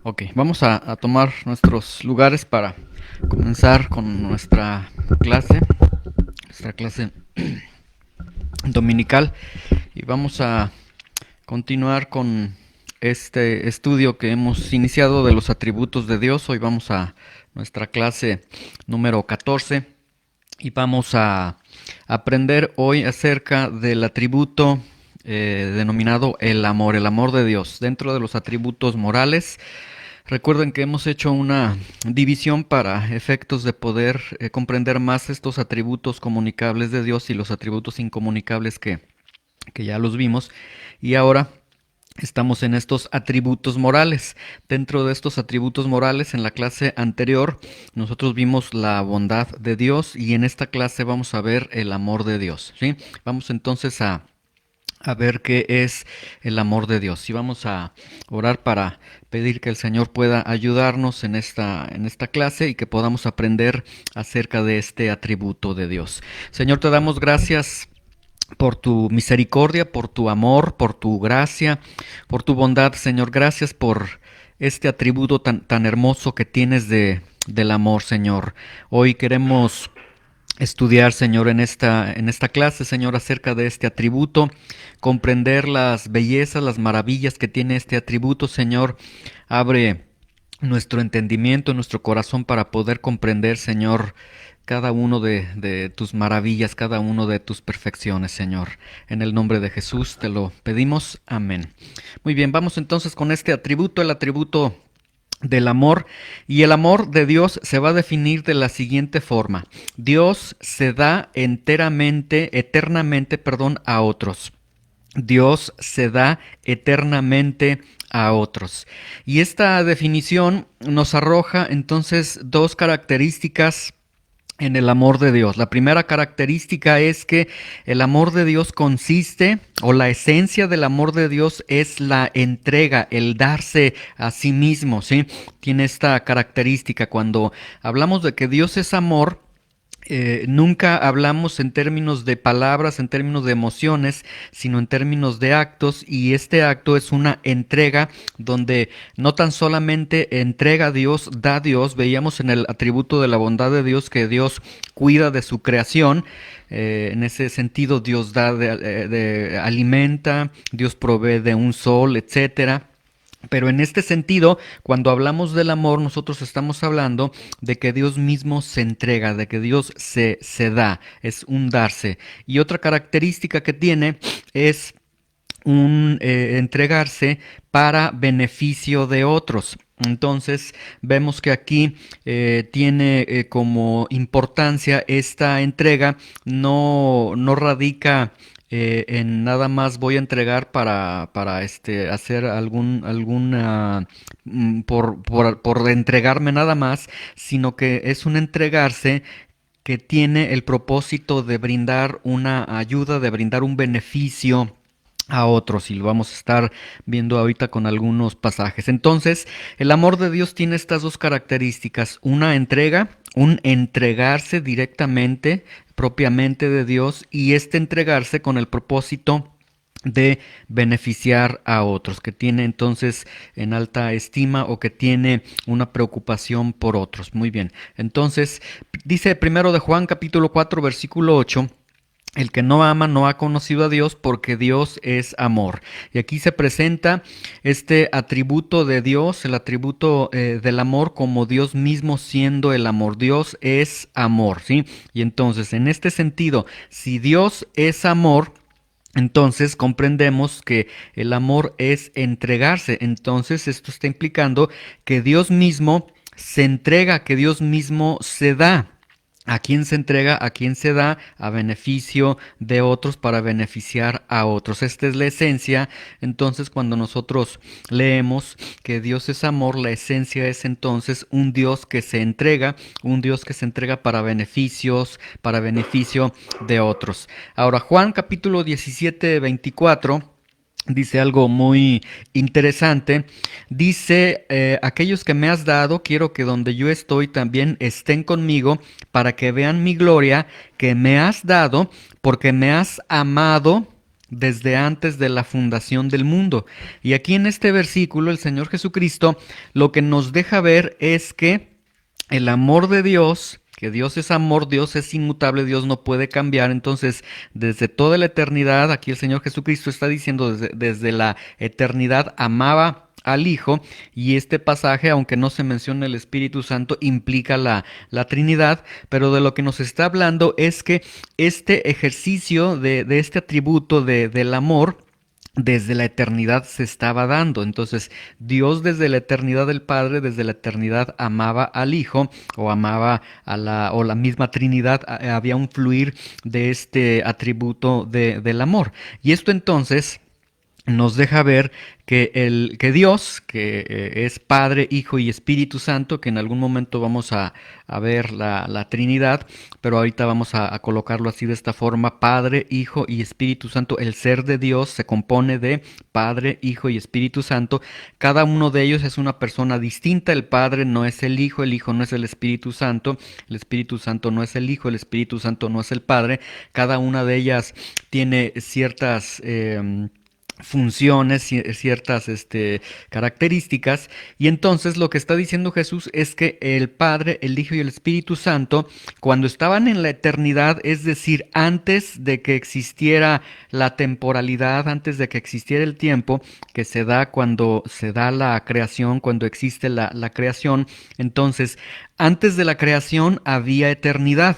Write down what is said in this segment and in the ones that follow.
Ok, vamos a tomar nuestros lugares para comenzar con nuestra clase dominical, y vamos a continuar con este estudio que hemos iniciado de los atributos de Dios. Hoy vamos a nuestra clase número 14 y vamos a aprender hoy acerca del atributo denominado el amor de Dios. Dentro de los atributos morales, recuerden que hemos hecho una división para efectos de poder comprender más estos atributos comunicables de Dios y los atributos incomunicables que ya los vimos. Y ahora estamos en estos atributos morales. Dentro de estos atributos morales, en la clase anterior, nosotros vimos la bondad de Dios, y en esta clase vamos a ver el amor de Dios, ¿sí? Vamos entonces a ver qué es el amor de Dios. Y vamos a orar para pedir que el Señor pueda ayudarnos en esta clase y que podamos aprender acerca de este atributo de Dios. Señor, te damos gracias por tu misericordia, por tu amor, por tu gracia, por tu bondad, Señor. Gracias por este atributo tan hermoso que tienes del amor, Señor. Hoy queremos estudiar, Señor, en esta clase, Señor, acerca de este atributo, comprender las bellezas, las maravillas que tiene este atributo, Señor. Abre nuestro entendimiento, nuestro corazón, para poder comprender, Señor, cada uno de tus maravillas, cada uno de tus perfecciones, Señor. En el nombre de Jesús te lo pedimos. Amén. Muy bien, vamos entonces con este atributo, el atributo del amor. Y el amor de Dios se va a definir de la siguiente forma: Dios se da eternamente, a otros. Dios se da eternamente a otros. Y esta definición nos arroja entonces dos características en el amor de Dios. La primera característica es que el amor de Dios consiste, o la esencia del amor de Dios es la entrega, el darse a sí mismo, ¿sí? Tiene esta característica. Cuando hablamos de que Dios es amor, nunca hablamos en términos de palabras, en términos de emociones, sino en términos de actos, y este acto es una entrega donde no tan solamente entrega a Dios, da a Dios. Veíamos en el atributo de la bondad de Dios que Dios cuida de su creación. En ese sentido, Dios da, alimenta, Dios provee de un sol, etcétera. Pero en este sentido, cuando hablamos del amor, nosotros estamos hablando de que Dios mismo se entrega, de que Dios se da, es un darse. Y otra característica que tiene es un entregarse para beneficio de otros. Entonces vemos que aquí tiene como importancia esta entrega. No radica en nada más voy a entregar para hacer alguna por entregarme nada más, sino que es un entregarse que tiene el propósito de brindar una ayuda, de brindar un beneficio a otros, y lo vamos a estar viendo ahorita con algunos pasajes. Entonces, el amor de Dios tiene estas dos características: una entrega, un entregarse directamente, propiamente de Dios, y este entregarse con el propósito de beneficiar a otros, que tiene entonces en alta estima, o que tiene una preocupación por otros. Muy bien, entonces dice primero de Juan capítulo 4 versículo 8: el que no ama no ha conocido a Dios, porque Dios es amor. Y aquí se presenta este atributo de Dios, el atributo del amor, como Dios mismo siendo el amor. Dios es amor, ¿sí? Y entonces, en este sentido, si Dios es amor, entonces comprendemos que el amor es entregarse. Entonces esto está implicando que Dios mismo se entrega, que Dios mismo se da. ¿A quién se entrega? ¿A quién se da? A beneficio de otros, para beneficiar a otros. Esta es la esencia. Entonces, cuando nosotros leemos que Dios es amor, la esencia es entonces un Dios que se entrega, un Dios que se entrega para beneficios, para beneficio de otros. Ahora, Juan capítulo 17, 24 dice algo muy interesante. Dice, aquellos que me has dado, quiero que donde yo estoy también estén conmigo, para que vean mi gloria que me has dado, porque me has amado desde antes de la fundación del mundo. Y aquí en este versículo el Señor Jesucristo lo que nos deja ver es que el amor de Dios, que Dios es amor, Dios es inmutable, Dios no puede cambiar. Entonces, desde toda la eternidad, aquí el Señor Jesucristo está diciendo, desde la eternidad amaba al Hijo, y este pasaje, aunque no se menciona el Espíritu Santo, implica la Trinidad, pero de lo que nos está hablando es que este ejercicio de este atributo del amor, desde la eternidad se estaba dando. Entonces, Dios desde la eternidad del Padre, desde la eternidad amaba al Hijo, o amaba o la misma Trinidad, había un fluir de este atributo del amor. Y esto entonces nos deja ver que Dios, que es Padre, Hijo y Espíritu Santo, que en algún momento vamos a ver la Trinidad, pero ahorita vamos a colocarlo así de esta forma: Padre, Hijo y Espíritu Santo. El ser de Dios se compone de Padre, Hijo y Espíritu Santo. Cada uno de ellos es una persona distinta. El Padre no es el Hijo no es el Espíritu Santo no es el Hijo, el Espíritu Santo no es el Padre. Cada una de ellas tiene ciertas funciones, ciertas características. Y entonces lo que está diciendo Jesús es que el Padre, el Hijo y el Espíritu Santo, cuando estaban en la eternidad, es decir, antes de que existiera la temporalidad, antes de que existiera el tiempo que se da cuando se da la creación, cuando existe la creación, entonces antes de la creación había eternidad.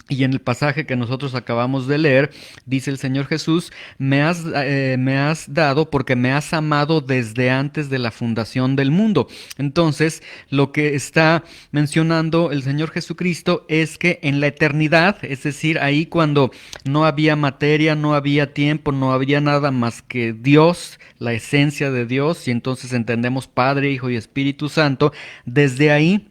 Y en el pasaje que nosotros acabamos de leer, dice el Señor Jesús: me has dado porque me has amado desde antes de la fundación del mundo. Entonces, lo que está mencionando el Señor Jesucristo es que en la eternidad, es decir, ahí cuando no había materia, no había tiempo, no había nada más que Dios, la esencia de Dios, y entonces entendemos Padre, Hijo y Espíritu Santo, desde ahí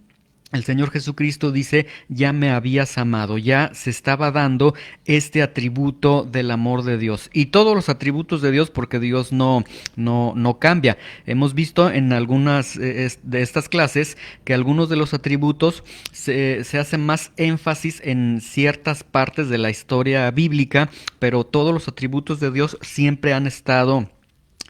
el Señor Jesucristo dice: ya me habías amado, ya se estaba dando este atributo del amor de Dios. Y todos los atributos de Dios, porque Dios no cambia. Hemos visto en algunas de estas clases que algunos de los atributos se hace más énfasis en ciertas partes de la historia bíblica, pero todos los atributos de Dios siempre han estado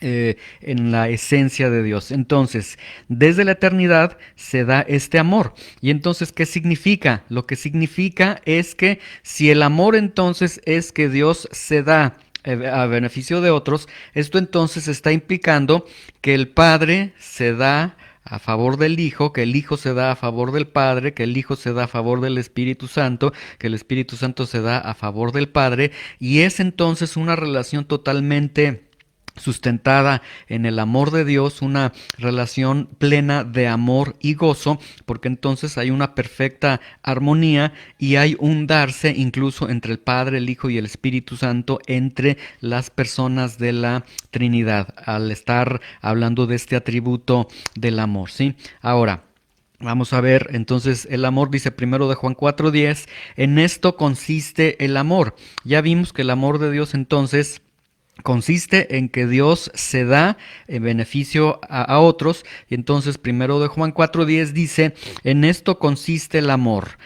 en la esencia de Dios. Entonces, desde la eternidad se da este amor. Y entonces, ¿qué significa? Lo que significa es que si el amor entonces es que Dios se da a beneficio de otros, esto entonces está implicando que el Padre se da a favor del Hijo, que el Hijo se da a favor del Padre, que el Hijo se da a favor del Espíritu Santo, que el Espíritu Santo se da a favor del Padre, y es entonces una relación totalmente sustentada en el amor de Dios, una relación plena de amor y gozo, porque entonces hay una perfecta armonía y hay un darse incluso entre el Padre, el Hijo y el Espíritu Santo, entre las personas de la Trinidad, al estar hablando de este atributo del amor, ¿sí? Ahora, vamos a ver, entonces el amor, dice primero de Juan 4:10, en esto consiste el amor. Ya vimos que el amor de Dios entonces consiste en que Dios se da en beneficio a otros. Y entonces primero de Juan 4:10 dice: en esto consiste el amor.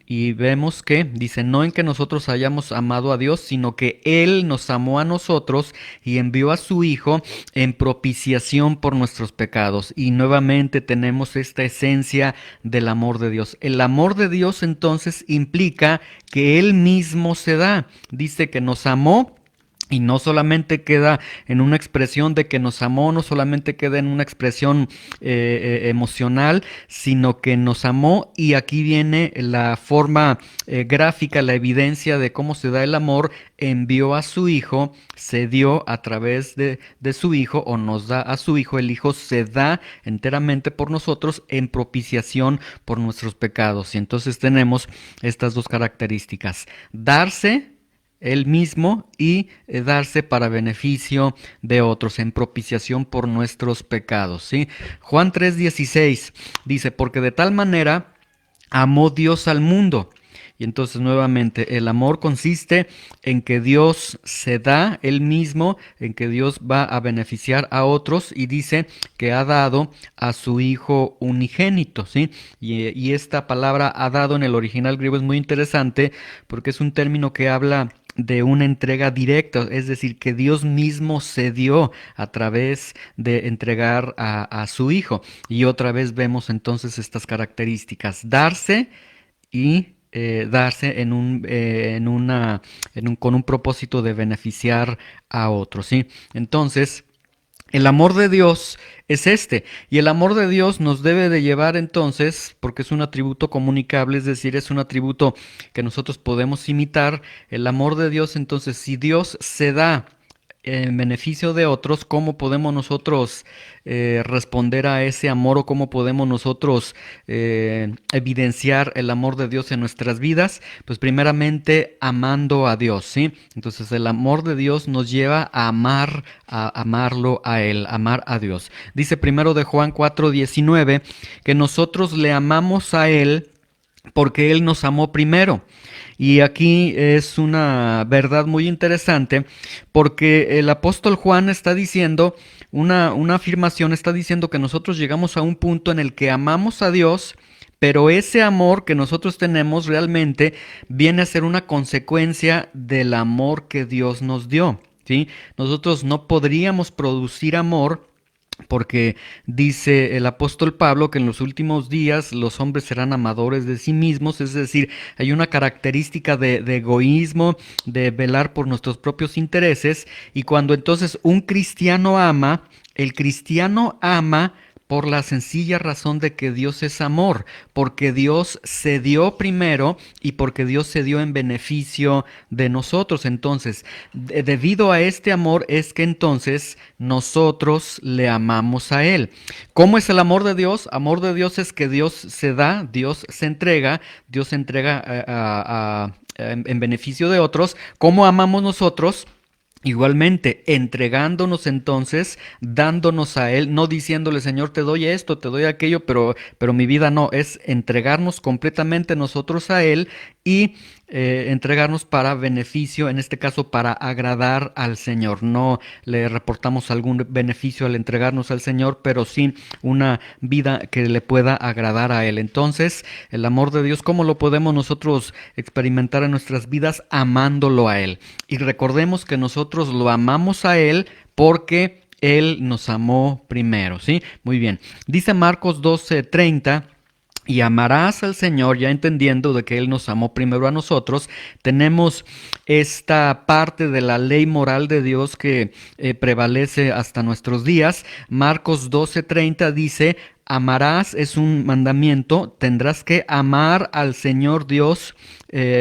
Y vemos que dice: no en que nosotros hayamos amado a Dios, sino que Él nos amó a nosotros y envió a su Hijo en propiciación por nuestros pecados. Y nuevamente tenemos esta esencia del amor de Dios. El amor de Dios entonces implica que Él mismo se da. Dice que nos amó. Y no solamente queda en una expresión de que nos amó, no solamente queda en una expresión emocional, sino que nos amó. Y aquí viene la forma gráfica, la evidencia de cómo se da el amor: envió a su Hijo, se dio a través de su Hijo, o nos da a su Hijo. El Hijo se da enteramente por nosotros en propiciación por nuestros pecados. Y entonces tenemos estas dos características: darse él mismo y darse para beneficio de otros, en propiciación por nuestros pecados, ¿sí? Juan 3:16 dice: porque de tal manera amó Dios al mundo. Y entonces nuevamente el amor consiste en que Dios se da él mismo, en que Dios va a beneficiar a otros, y dice que ha dado a su Hijo unigénito, ¿sí? Y esta palabra "ha dado" en el original griego es muy interesante, porque es un término que habla de una entrega directa, es decir, que Dios mismo se dio a través de entregar a su Hijo. Y otra vez vemos entonces estas características, darse y darse con un propósito de beneficiar a otros, ¿sí? Entonces, el amor de Dios es este, y el amor de Dios nos debe de llevar entonces, porque es un atributo comunicable, es decir, es un atributo que nosotros podemos imitar, el amor de Dios, entonces, si Dios se da en beneficio de otros, ¿cómo podemos nosotros responder a ese amor o cómo podemos nosotros evidenciar el amor de Dios en nuestras vidas? Pues primeramente amando a Dios, ¿sí? Entonces el amor de Dios nos lleva a amar, a amarlo a Él, amar a Dios. Dice primero de Juan 4:19 que nosotros le amamos a Él porque Él nos amó primero. Y aquí es una verdad muy interesante porque el apóstol Juan está diciendo, una afirmación, está diciendo que nosotros llegamos a un punto en el que amamos a Dios, pero ese amor que nosotros tenemos realmente viene a ser una consecuencia del amor que Dios nos dio, ¿sí? Nosotros no podríamos producir amor porque dice el apóstol Pablo que en los últimos días los hombres serán amadores de sí mismos, es decir, hay una característica de egoísmo, de velar por nuestros propios intereses, y cuando entonces un cristiano ama, el cristiano ama por la sencilla razón de que Dios es amor, porque Dios se dio primero y porque Dios se dio en beneficio de nosotros. Entonces, debido a este amor es que entonces nosotros le amamos a Él. ¿Cómo es el amor de Dios? Amor de Dios es que Dios se da, Dios se entrega, Dios se entrega en beneficio de otros. ¿Cómo amamos nosotros? Igualmente, entregándonos entonces, dándonos a Él, no diciéndole, Señor, te doy esto, te doy aquello, pero mi vida no, es entregarnos completamente nosotros a Él y entregarnos para beneficio, en este caso para agradar al Señor. No le reportamos algún beneficio al entregarnos al Señor, pero sí una vida que le pueda agradar a Él. Entonces, el amor de Dios, ¿cómo lo podemos nosotros experimentar en nuestras vidas? Amándolo a Él. Y recordemos que nosotros lo amamos a Él porque Él nos amó primero, ¿sí? Muy bien. Dice Marcos 12:30. Y amarás al Señor, ya entendiendo de que Él nos amó primero a nosotros. Tenemos esta parte de la ley moral de Dios que prevalece hasta nuestros días. Marcos 12:30 dice, amarás, es un mandamiento, tendrás que amar al Señor Dios,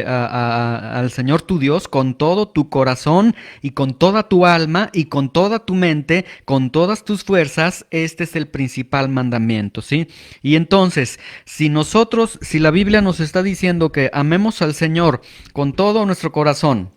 al Señor tu Dios con todo tu corazón y con toda tu alma y con toda tu mente, con todas tus fuerzas. Este es el principal mandamiento, ¿sí? Y entonces, si la Biblia nos está diciendo que amemos al Señor con todo nuestro corazón,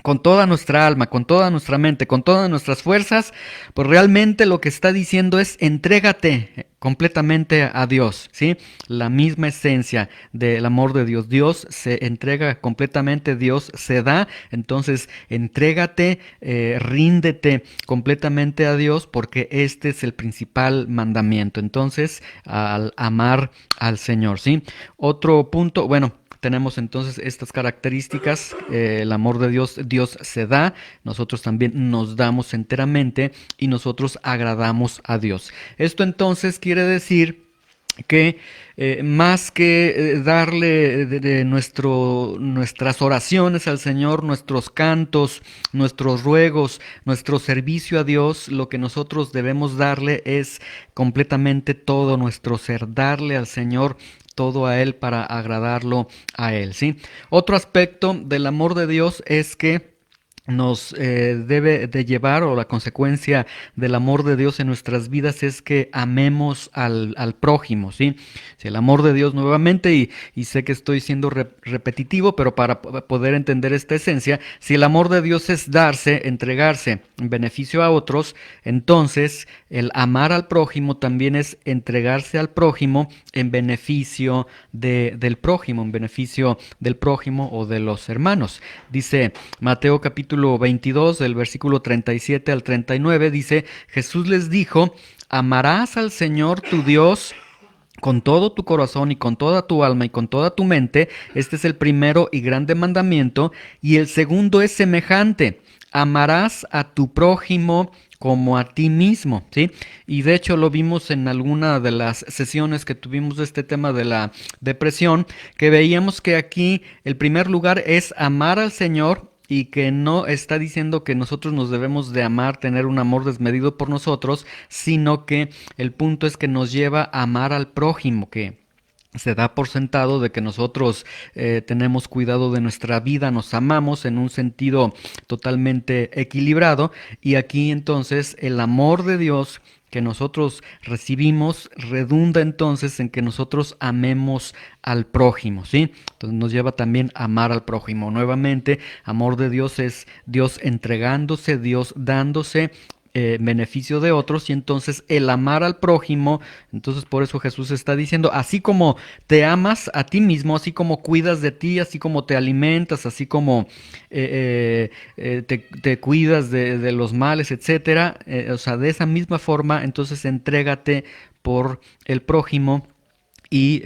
con toda nuestra alma, con toda nuestra mente, con todas nuestras fuerzas, pues realmente lo que está diciendo es entrégate completamente a Dios, ¿sí? La misma esencia del amor de Dios. Dios se entrega completamente, Dios se da, entonces entrégate, ríndete completamente a Dios porque este es el principal mandamiento. Entonces, al amar al Señor, ¿sí? Otro punto, bueno, tenemos entonces estas características, el amor de Dios, Dios se da, nosotros también nos damos enteramente y nosotros agradamos a Dios. Esto entonces quiere decir que más que darle nuestras oraciones al Señor, nuestros cantos, nuestros ruegos, nuestro servicio a Dios, lo que nosotros debemos darle es completamente todo nuestro ser, darle al Señor todo a Él para agradarlo a Él, ¿sí? Otro aspecto del amor de Dios es que nos debe de llevar, o la consecuencia del amor de Dios en nuestras vidas es que amemos al prójimo, ¿sí? Si el amor de Dios nuevamente, y sé que estoy siendo repetitivo, pero para poder entender esta esencia, si el amor de Dios es darse, entregarse en beneficio a otros, entonces el amar al prójimo también es entregarse al prójimo en beneficio del prójimo, en beneficio del prójimo o de los hermanos. Dice Mateo capítulo 22, del versículo 37 al 39, dice, Jesús les dijo, amarás al Señor tu Dios con todo tu corazón y con toda tu alma y con toda tu mente. Este es el primero y grande mandamiento. Y el segundo es semejante: amarás a tu prójimo como a ti mismo, ¿sí? Y de hecho lo vimos en alguna de las sesiones que tuvimos de este tema de la depresión, que veíamos que aquí el primer lugar es amar al Señor, y que no está diciendo que nosotros nos debemos de amar, tener un amor desmedido por nosotros, sino que el punto es que nos lleva a amar al prójimo, que se da por sentado de que nosotros tenemos cuidado de nuestra vida, nos amamos en un sentido totalmente equilibrado, y aquí entonces el amor de Dios que nosotros recibimos redunda entonces en que nosotros amemos al prójimo, ¿sí? Entonces nos lleva también a amar al prójimo. Nuevamente, amor de Dios es Dios entregándose, Dios dándose beneficio de otros, y entonces el amar al prójimo, entonces por eso Jesús está diciendo, así como te amas a ti mismo, así como cuidas de ti, así como te alimentas, así como te cuidas de los males, etcétera, o sea, de esa misma forma, entonces entrégate por el prójimo, y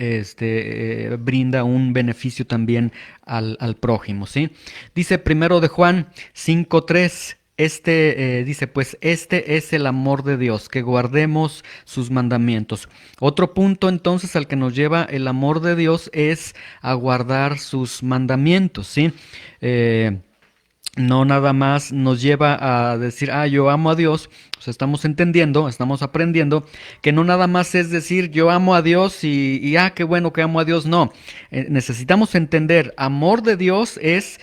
brinda un beneficio también al prójimo, ¿sí? Dice primero de Juan 5:3. Dice, pues este es el amor de Dios, que guardemos sus mandamientos. Otro punto entonces al que nos lleva el amor de Dios es a guardar sus mandamientos, ¿sí? No nada más nos lleva a decir, yo amo a Dios. O sea, estamos entendiendo, estamos aprendiendo que no nada más es decir, yo amo a Dios qué bueno que amo a Dios. No, necesitamos entender, amor de Dios es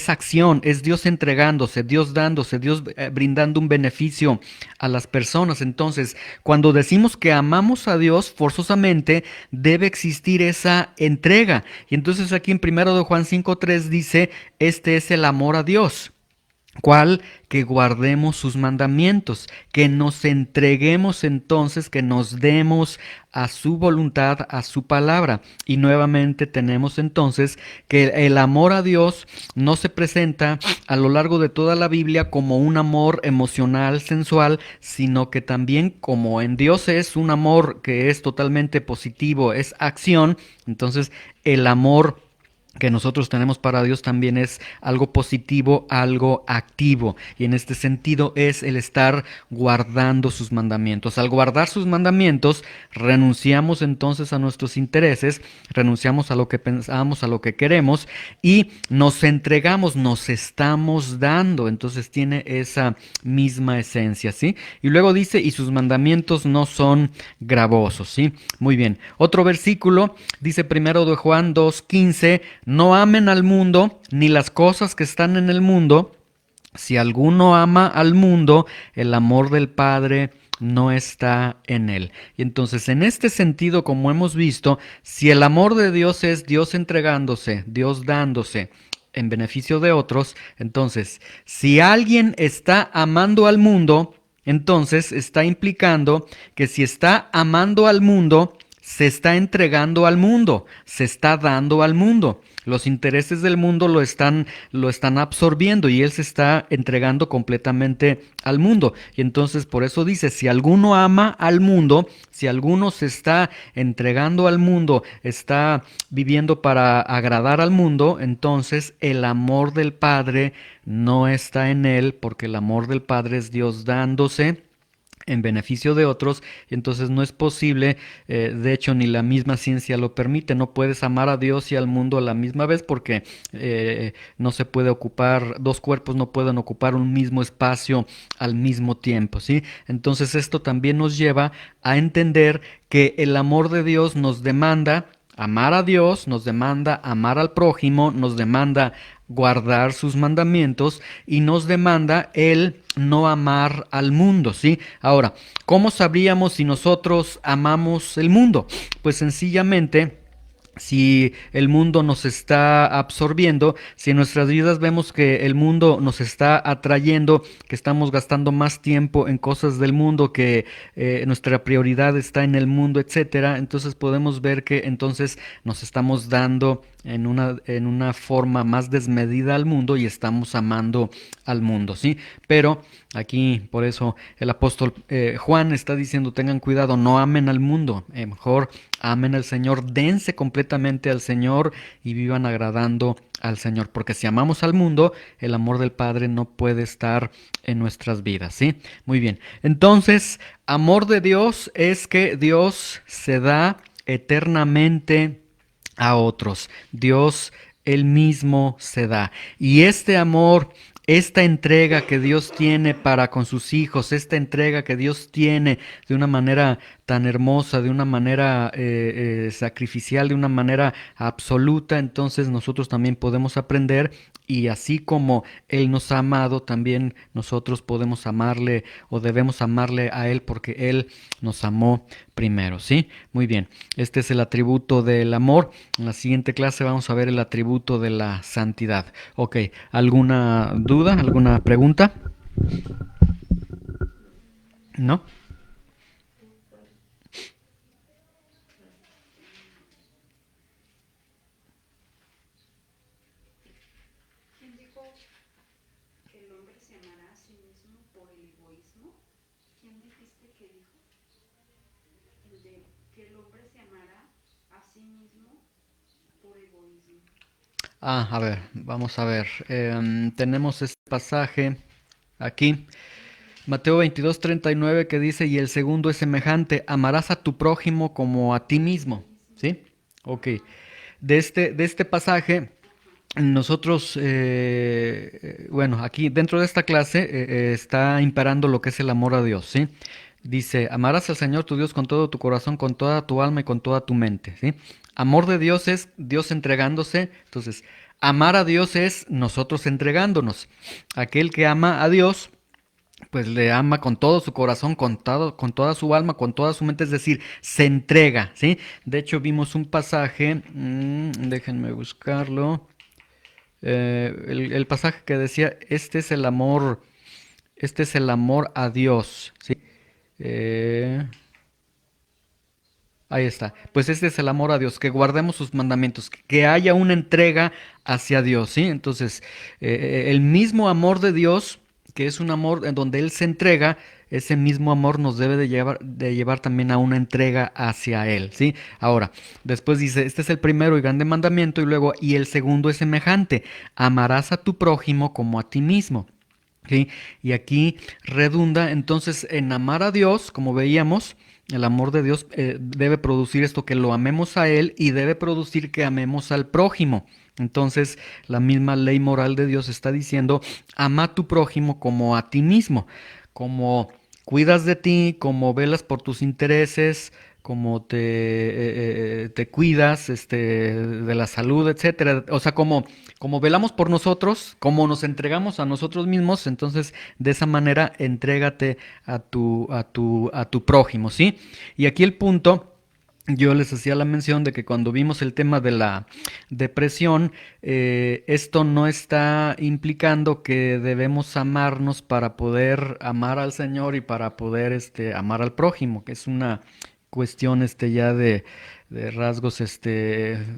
acción, es Dios entregándose, Dios dándose, Dios brindando un beneficio a las personas. Entonces, cuando decimos que amamos a Dios, forzosamente debe existir esa entrega. Y entonces aquí en 1 de Juan 5:3 dice, este es el amor a Dios. ¿Cuál? Que guardemos sus mandamientos, que nos entreguemos entonces, que nos demos a su voluntad, a su palabra. Y nuevamente tenemos entonces que el amor a Dios no se presenta a lo largo de toda la Biblia como un amor emocional, sensual, sino que también como en Dios es un amor que es totalmente positivo, es acción. Entonces el amor que nosotros tenemos para Dios también es algo positivo, algo activo. Y en este sentido es el estar guardando sus mandamientos. Al guardar sus mandamientos, renunciamos entonces a nuestros intereses, renunciamos a lo que pensamos, a lo que queremos, y nos entregamos, nos estamos dando. Entonces tiene esa misma esencia, ¿sí? Y luego dice, y sus mandamientos no son gravosos, ¿sí? Muy bien. Otro versículo dice 1 de Juan 2:15, no amen al mundo ni las cosas que están en el mundo. Si alguno ama al mundo, el amor del Padre no está en él. Y entonces, en este sentido, como hemos visto, si el amor de Dios es Dios entregándose, Dios dándose en beneficio de otros, entonces, si alguien está amando al mundo, entonces está implicando que si está amando al mundo, se está entregando al mundo, se está dando al mundo. Los intereses del mundo lo están absorbiendo, y él se está entregando completamente al mundo. Y entonces por eso dice, si alguno ama al mundo, si alguno se está entregando al mundo, está viviendo para agradar al mundo, entonces el amor del Padre no está en él, porque el amor del Padre es Dios dándose en beneficio de otros. Y entonces no es posible, de hecho ni la misma ciencia lo permite, no puedes amar a Dios y al mundo a la misma vez, porque no se puede ocupar, dos cuerpos no pueden ocupar un mismo espacio al mismo tiempo, ¿sí? Entonces esto también nos lleva a entender que el amor de Dios nos demanda amar a Dios, nos demanda amar al prójimo, nos demanda guardar sus mandamientos, y nos demanda el no amar al mundo, ¿sí? Ahora, ¿cómo sabríamos si nosotros amamos el mundo? Pues sencillamente, si el mundo nos está absorbiendo, si en nuestras vidas vemos que el mundo nos está atrayendo, que estamos gastando más tiempo en cosas del mundo, que nuestra prioridad está en el mundo, etcétera, entonces podemos ver que entonces nos estamos dando en una forma más desmedida al mundo y estamos amando al mundo, ¿sí? Pero aquí, por eso, el apóstol Juan está diciendo, tengan cuidado, no amen al mundo, mejor amen al Señor, dense completamente al Señor y vivan agradando al Señor, porque si amamos al mundo, el amor del Padre no puede estar en nuestras vidas, ¿sí? Muy bien, entonces, amor de Dios es que Dios se da eternamente a otros. Dios él mismo se da. Y este amor, esta entrega que Dios tiene para con sus hijos, esta entrega que Dios tiene de una manera tan hermosa, de una manera sacrificial, de una manera absoluta, entonces nosotros también podemos aprender y así como Él nos ha amado, también nosotros podemos amarle o debemos amarle a Él porque Él nos amó primero, ¿sí? Muy bien, este es el atributo del amor. En la siguiente clase vamos a ver el atributo de la santidad. Ok, ¿alguna duda? ¿Alguna pregunta? ¿No? ¿Quién dijo que el hombre se amará a sí mismo por el egoísmo? ¿Quién dijiste que dijo? El de que el hombre se amará a sí mismo por egoísmo. A ver, vamos a ver. Tenemos este pasaje aquí. Mateo 22:39 que dice, y el segundo es semejante, amarás a tu prójimo como a ti mismo. ¿Sí? Ok. De este pasaje, nosotros, bueno, aquí dentro de esta clase está imperando lo que es el amor a Dios, ¿sí? Dice, amarás al Señor tu Dios con todo tu corazón, con toda tu alma y con toda tu mente, ¿sí? Amor de Dios es Dios entregándose, entonces, amar a Dios es nosotros entregándonos. Aquel que ama a Dios pues le ama con todo su corazón, con toda su alma, con toda su mente, es decir, se entrega, ¿sí? De hecho, vimos un pasaje, déjenme buscarlo, el pasaje que decía, este es el amor a Dios, ¿sí? Eh, Ahí está. Pues este es el amor a Dios, que guardemos sus mandamientos, que haya una entrega hacia Dios, ¿sí? Entonces, el mismo amor de Dios, que es un amor en donde Él se entrega, ese mismo amor nos debe de llevar también a una entrega hacia Él, ¿sí? Ahora, después dice, este es el primero y grande mandamiento, y luego, y el segundo es semejante, amarás a tu prójimo como a ti mismo. ¿Sí? Y aquí redunda entonces en amar a Dios, como veíamos, el amor de Dios debe producir esto, que lo amemos a Él y debe producir que amemos al prójimo. Entonces, la misma ley moral de Dios está diciendo, ama a tu prójimo como a ti mismo, como cuidas de ti, como velas por tus intereses, como te cuidas de la salud, etcétera. O sea, como velamos por nosotros, como nos entregamos a nosotros mismos, entonces de esa manera entrégate a tu prójimo, ¿sí? Y aquí el punto. Yo les hacía la mención de que cuando vimos el tema de la depresión, esto no está implicando que debemos amarnos para poder amar al Señor y para poder amar al prójimo, que es una cuestión ya de rasgos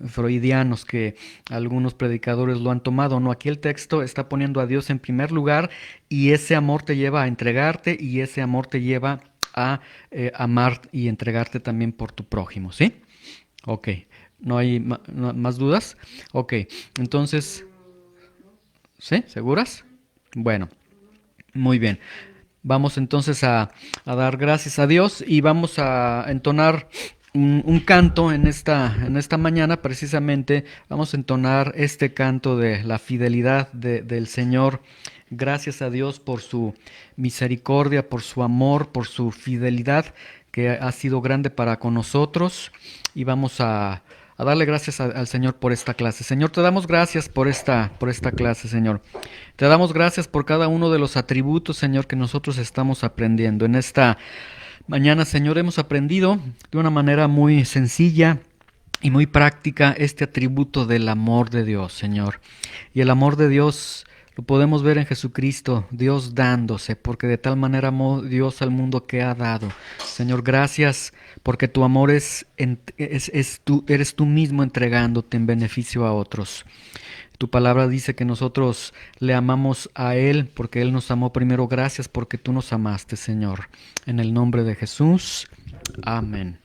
freudianos que algunos predicadores lo han tomado. No, aquí el texto está poniendo a Dios en primer lugar y ese amor te lleva a entregarte y ese amor te lleva a amar y entregarte también por tu prójimo, ¿sí? Ok, ¿no hay más dudas? Ok, entonces, ¿sí? ¿Seguras? Bueno, muy bien. Vamos entonces a dar gracias a Dios y vamos a entonar un canto en esta mañana, precisamente vamos a entonar este canto de la fidelidad del Señor. Gracias a Dios por su misericordia, por su amor, por su fidelidad que ha sido grande para con nosotros y vamos a darle gracias al Señor por esta clase. Señor, te damos gracias por esta clase, Señor. Te damos gracias por cada uno de los atributos, Señor, que nosotros estamos aprendiendo. En esta mañana, Señor, hemos aprendido de una manera muy sencilla y muy práctica este atributo del amor de Dios, Señor. Y el amor de Dios Lo podemos ver en Jesucristo, Dios dándose, porque de tal manera amó Dios al mundo que ha dado. Señor, gracias porque tu amor eres tú mismo entregándote en beneficio a otros. Tu palabra dice que nosotros le amamos a Él porque Él nos amó primero. Gracias porque tú nos amaste, Señor. En el nombre de Jesús. Amén.